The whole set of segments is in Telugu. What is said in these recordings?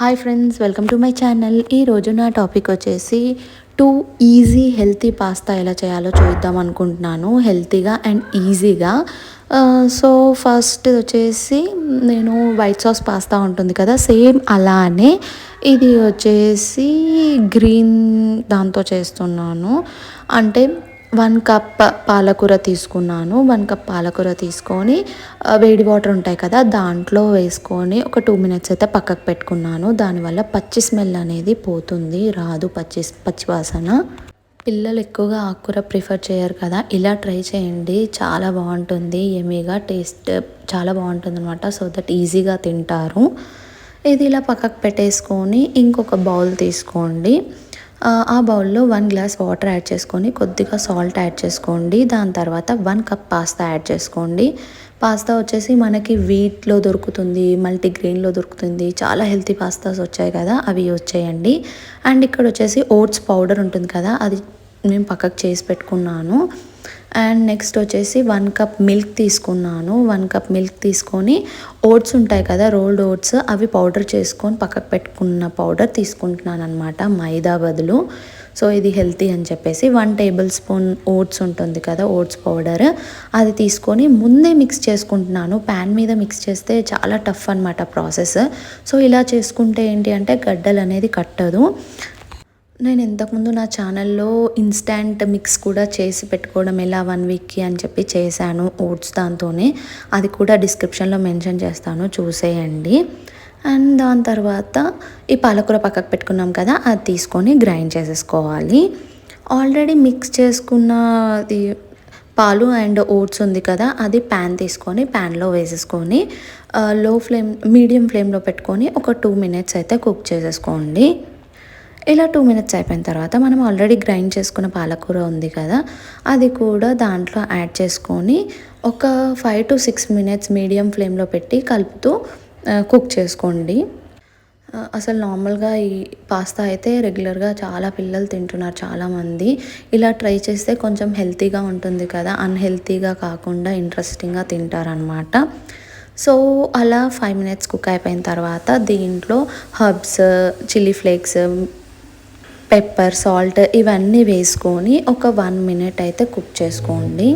Hi friends, welcome to my channel. ఈరోజు నా టాపిక్ వచ్చేసి టూ ఈజీ హెల్తీ పాస్తా ఎలా చేయాలో చూద్దాం అనుకుంటున్నాను, హెల్తీగా అండ్ ఈజీగా. సో ఫస్ట్ వచ్చేసి నేను వైట్ సాస్ పాస్తా ఉంటుంది కదా, సేమ్ అలానే ఇది వచ్చేసి గ్రీన్ దాంతో చేస్తున్నాను. అంటే 1 కప్ పాలకూర తీసుకున్నాను. 1 కప్ పాలకూర తీసుకొని వేడి వాటర్ ఉంటాయి కదా, దాంట్లో వేసుకొని ఒక 2 మినిట్స్ అయితే పక్కకు పెట్టుకున్నాను. దానివల్ల పచ్చి స్మెల్ అనేది పోతుంది, రాదు పచ్చి వాసన. పిల్లలు ఎక్కువగా ఆకుకూర ప్రిఫర్ చేయరు కదా, ఇలా ట్రై చేయండి, చాలా బాగుంటుంది. ఎమీగా టేస్ట్ చాలా బాగుంటుంది అనమాట. సో దట్ ఈజీగా తింటారు. ఇది ఇలా పక్కకు పెట్టేసుకొని ఇంకొక బౌల్ తీసుకోండి. ఆ బౌల్లో 1 గ్లాస్ వాటర్ యాడ్ చేసుకొని కొద్దిగా సాల్ట్ యాడ్ చేసుకోండి. దాని తర్వాత 1 కప్ పాస్తా యాడ్ చేసుకోండి. పాస్తా వచ్చేసి మనకి వీట్లో దొరుకుతుంది, మల్టీగ్రెయిన్లో దొరుకుతుంది. చాలా హెల్తీ పాస్తాస్ వచ్చాయి కదా, అవి యూజ్ చేయండి. అండ్ ఇక్కడ వచ్చేసి ఓట్స్ పౌడర్ ఉంటుంది కదా, అది నేను పక్కకు చేసి పెట్టుకున్నాను. అండ్ నెక్స్ట్ వచ్చేసి 1 కప్ మిల్క్ తీసుకున్నాను. 1 కప్ మిల్క్ తీసుకొని ఓట్స్ ఉంటాయి కదా, రోల్డ్ ఓట్స్, అవి పౌడర్ చేసుకొని పక్కకు పెట్టుకున్న పౌడర్ తీసుకుంటున్నాను అనమాట, మైదా బదులు. సో ఇది హెల్తీ అని చెప్పేసి 1 టేబుల్ స్పూన్ ఓట్స్ ఉంటుంది కదా, ఓట్స్ పౌడర్, అది తీసుకొని ముందే మిక్స్ చేసుకుంటున్నాను. ప్యాన్ మీద మిక్స్ చేస్తే చాలా టఫ్ అనమాట ప్రాసెస్. సో ఇలా చేసుకుంటే ఏంటి అంటే గడ్డలు అనేది కట్టదు. నేను ఇంతకుముందు నా ఛానల్లో ఇన్స్టంట్ మిక్స్ కూడా చేసి పెట్టుకోవడం ఎలా 1 వీక్కి అని చెప్పి చేశాను ఓట్స్ దాంతోనే. అది కూడా డిస్క్రిప్షన్లో మెన్షన్ చేస్తాను, చూసేయండి. అండ్ దాని తర్వాత ఈ పాలకూర పక్కకు పెట్టుకున్నాం కదా, అది తీసుకొని గ్రైండ్ చేసేసుకోవాలి. ఆల్రెడీ మిక్స్ చేసుకున్నది పాలు అండ్ ఓట్స్ ఉంది కదా, అది ప్యాన్ తీసుకొని ప్యాన్లో వేసేసుకొని మీడియం ఫ్లేమ్లో పెట్టుకొని ఒక 2 మినిట్స్ అయితే కుక్ చేసేసుకోండి. ఇలా 2 మినిట్స్ అయిపోయిన తర్వాత మనం ఆల్రెడీ గ్రైండ్ చేసుకున్న పాలకూర ఉంది కదా, అది కూడా దాంట్లో యాడ్ చేసుకొని ఒక 5 to 6 మినిట్స్ మీడియం ఫ్లేమ్లో పెట్టి కలుపుతూ కుక్ చేసుకోండి. అసలు నార్మల్గా ఈ పాస్తా అయితే రెగ్యులర్గా చాలా పిల్లలు తింటున్నారు, చాలామంది. ఇలా ట్రై చేస్తే కొంచెం హెల్తీగా ఉంటుంది కదా, అన్హెల్తీగా కాకుండా ఇంట్రెస్టింగ్గా తింటారనమాట. సో అలా 5 మినిట్స్ కుక్ అయిపోయిన తర్వాత దీంట్లో herbs, chilli flakes, pepper, salt ఇవన్నీ వేసుకొని ఒక 1 మినిట్ అయితే కుక్ చేసుకోండి.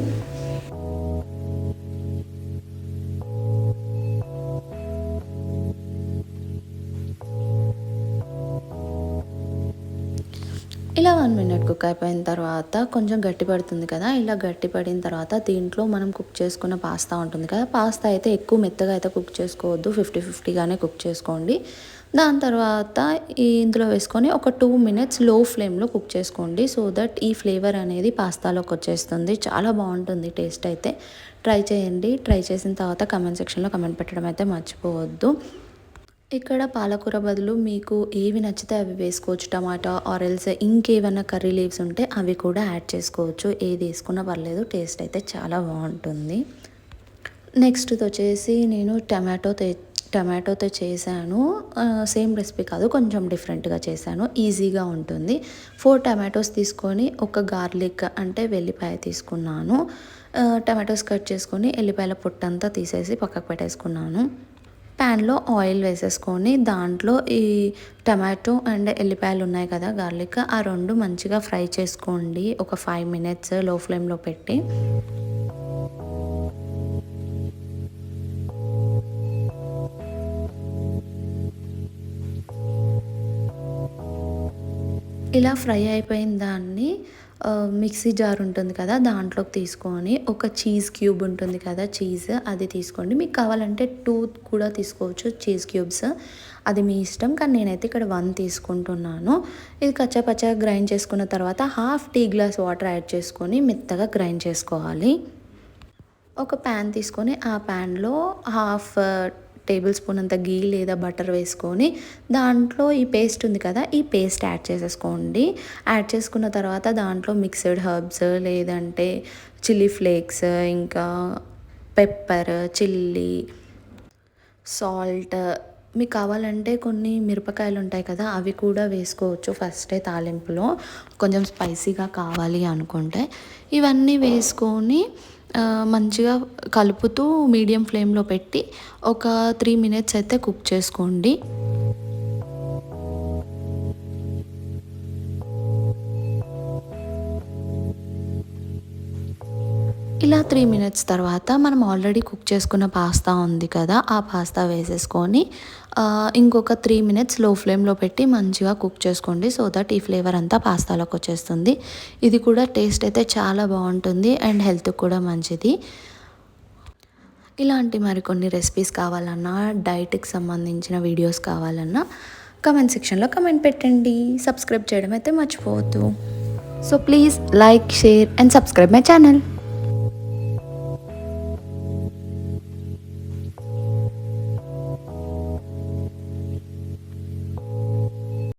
ఇలా 1 మినిట్ కుక్ అయిపోయిన తర్వాత కొంచెం గట్టి పడుతుంది కదా, ఇలా గట్టి పడిన తర్వాత దీంట్లో మనం కుక్ చేసుకున్న పాస్తా ఉంటుంది కదా, పాస్తా అయితే ఎక్కువ మెత్తగా అయితే కుక్ చేసుకోవద్దు, 50-50గానే కుక్ చేసుకోండి. దాని తర్వాత ఇందులో వేసుకొని ఒక 2 మినిట్స్ లో ఫ్లేమ్లో కుక్ చేసుకోండి. సో దట్ ఈ ఫ్లేవర్ అనేది పాస్తాలోకి వచ్చేస్తుంది, చాలా బాగుంటుంది టేస్ట్ అయితే. ట్రై చేయండి. ట్రై చేసిన తర్వాత కమెంట్ సెక్షన్లో కమెంట్ పెట్టడం అయితే మర్చిపోవద్దు. ఇక్కడ పాలకూర బదులు మీకు ఏవి నచ్చితే అవి వేసుకోవచ్చు, టమాటా ఆర్ ఎల్స్ ఇంకేమైనా కర్రీ లీవ్స్ ఉంటే అవి కూడా యాడ్ చేసుకోవచ్చు. ఏది వేసుకున్నా పర్లేదు, టేస్ట్ అయితే చాలా బాగుంటుంది. నెక్స్ట్ వచ్చేసి నేను టమాటోతో చేశాను. సేమ్ రెసిపీ కాదు, కొంచెం డిఫరెంట్గా చేశాను, ఈజీగా ఉంటుంది. 4 టమాటోస్ తీసుకొని ఒక గార్లిక్ అంటే వెల్లిపాయ తీసుకున్నాను. టమాటోస్ కట్ చేసుకొని ఎల్లిపాయల పొట్టంతా తీసేసి పక్కకు పెట్టేసుకున్నాను. ప్యాన్లో ఆయిల్ వేసేసుకొని దాంట్లో ఈ టమాటో అండ్ ఎల్లిపాయలు ఉన్నాయి కదా, గార్లిక్, ఆ 2 మంచిగా ఫ్రై చేసుకోండి ఒక 5 మినిట్స్ లో ఫ్లేమ్లో పెట్టి. ఇలా ఫ్రై అయిపోయిన దాన్ని మిక్సీ జార్ ఉంటుంది కదా, దాంట్లోకి తీసుకొని ఒక చీజ్ క్యూబ్ ఉంటుంది కదా, చీజ్ అది తీసుకోండి. మీకు కావాలంటే 2 కూడా తీసుకోవచ్చు చీజ్ క్యూబ్స్, అది మీ ఇష్టం. కానీ నేనైతే ఇక్కడ 1 తీసుకుంటున్నాను. ఇది కచ్చాపచ్చగా గ్రైండ్ చేసుకున్న తర్వాత 1/2 టీ గ్లాస్ వాటర్ యాడ్ చేసుకొని మెత్తగా గ్రైండ్ చేసుకోవాలి. ఒక ప్యాన్ తీసుకొని ఆ ప్యాన్లో 1/2 టేబుల్ స్పూన్ అంత గీ లేదా బటర్ వేసుకొని దాంట్లో ఈ పేస్ట్ ఉంది కదా, ఈ పేస్ట్ యాడ్ చేసేసుకోండి. యాడ్ చేసుకున్న తర్వాత దాంట్లో మిక్స్డ్ హర్బ్స్ లేదంటే చిల్లీ ఫ్లేక్స్, ఇంకా పెప్పర్, చిల్లీ, సాల్ట్, మీకు కావాలంటే కొన్ని మిరపకాయలు ఉంటాయి కదా, అవి కూడా వేసుకోవచ్చు ఫస్టే తాలింపులో, కొంచెం స్పైసీగా కావాలి అనుకుంటే. ఇవన్నీ వేసుకొని మంచిగా కలుపుతూ మీడియం ఫ్లేమ్లో పెట్టి ఒక 3 మినిట్స్ అయితే కుక్ చేసుకోండి. ఇలా 3 మినిట్స్ తర్వాత మనం ఆల్రెడీ కుక్ చేసుకున్న పాస్తా ఉంది కదా, ఆ పాస్తా వేసేసుకొని ఇంకొక 3 మినిట్స్ లో ఫ్లేమ్లో పెట్టి మంచిగా కుక్ చేసుకోండి. సో దట్ ఈ ఫ్లేవర్ అంతా పాస్తాలోకి వచ్చేస్తుంది. ఇది కూడా టేస్ట్ అయితే చాలా బాగుంటుంది అండ్ హెల్త్కి కూడా మంచిది. ఇలాంటి మరికొన్ని రెసిపీస్ కావాలన్నా, డైట్కి సంబంధించిన వీడియోస్ కావాలన్నా కమెంట్ సెక్షన్లో కమెంట్ పెట్టండి. సబ్స్క్రైబ్ చేయడం అయితే మర్చిపోవద్దు. So please like, share and subscribe my channel.